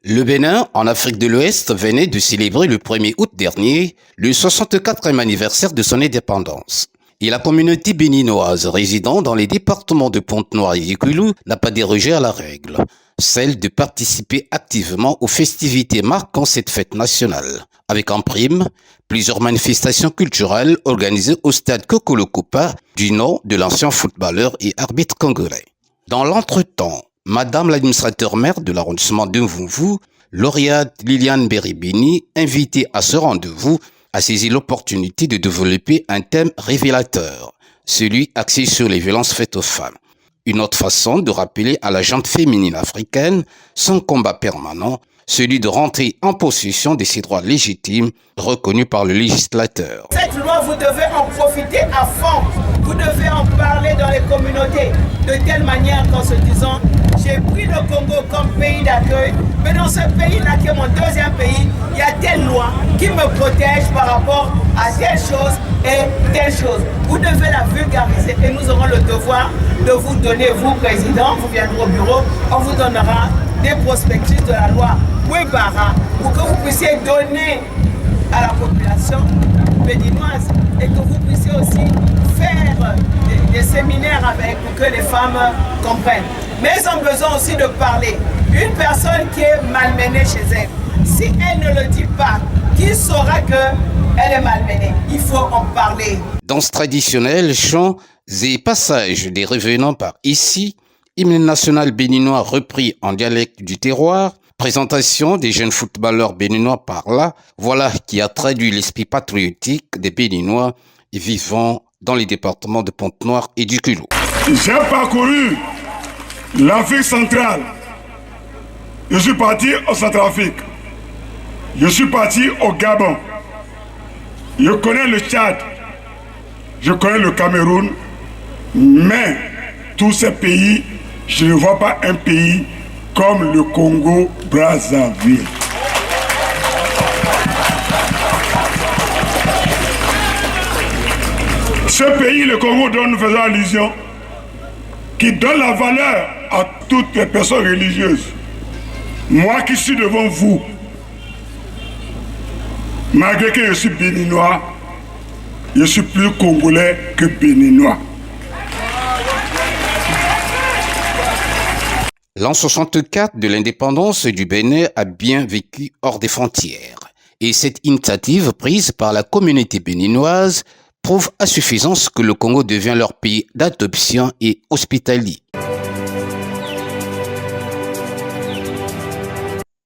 Le Bénin, en Afrique de l'Ouest, venait de célébrer le 1er août dernier le 64e anniversaire de son indépendance. Et la communauté béninoise résidant dans les départements de Pointe-Noire et Yékouilou n'a pas dérogé à la règle, celle de participer activement aux festivités marquant cette fête nationale, avec en prime plusieurs manifestations culturelles organisées au stade Kokolo-Koupa du nom de l'ancien footballeur et arbitre congolais. Dans l'entretemps, Madame l'administrateur maire de l'arrondissement de Mvumvu, lauréate Liliane Beribini, invitée à ce rendez-vous, a saisi l'opportunité de développer un thème révélateur, celui axé sur les violences faites aux femmes. Une autre façon de rappeler à la gente féminine africaine son combat permanent, celui de rentrer en possession de ses droits légitimes reconnus par le législateur. Cette loi, vous devez en profiter à fond. Vous devez en parler dans les communautés de telle manière qu'en se disant j'ai pris le Congo comme pays d'accueil, mais dans ce pays-là qui est mon deuxième pays, il y a telle loi qui me protège par rapport à telle chose et telle chose. Vous devez la vulgariser et nous aurons le devoir de vous donner, vous président, vous viendrez au bureau, on vous donnera des prospectus de la loi Ouébara pour que vous puissiez donner à la population béninoise et que vous puissiez aussi faire des séminaires avec pour que les femmes comprennent. Mais ils ont besoin aussi de parler. Une personne qui est malmenée chez elle, si elle ne le dit pas, qui saura qu'elle est malmenée? Il faut en parler. Dans ce traditionnel chant et passage des revenants par ici, hymne national béninois repris en dialecte du terroir, présentation des jeunes footballeurs béninois par là, voilà qui a traduit l'esprit patriotique des Béninois vivant dans les départements de Pointe-Noire et du Culot. J'ai parcouru l'Afrique centrale. Je suis parti au Centrafrique. Je suis parti au Gabon. Je connais le Tchad. Je connais le Cameroun. Mais tous ces pays, je ne vois pas un pays comme le Congo-Brazzaville. Ce pays, le Congo, dont nous faisons allusion, qui donne la valeur à toutes les personnes religieuses. Moi qui suis devant vous, malgré que je suis béninois, je suis plus congolais que béninois. L'an 64 de l'indépendance du Bénin a bien vécu hors des frontières. Et cette initiative prise par la communauté béninoise prouve à suffisance que le Congo devient leur pays d'adoption et hospitalier.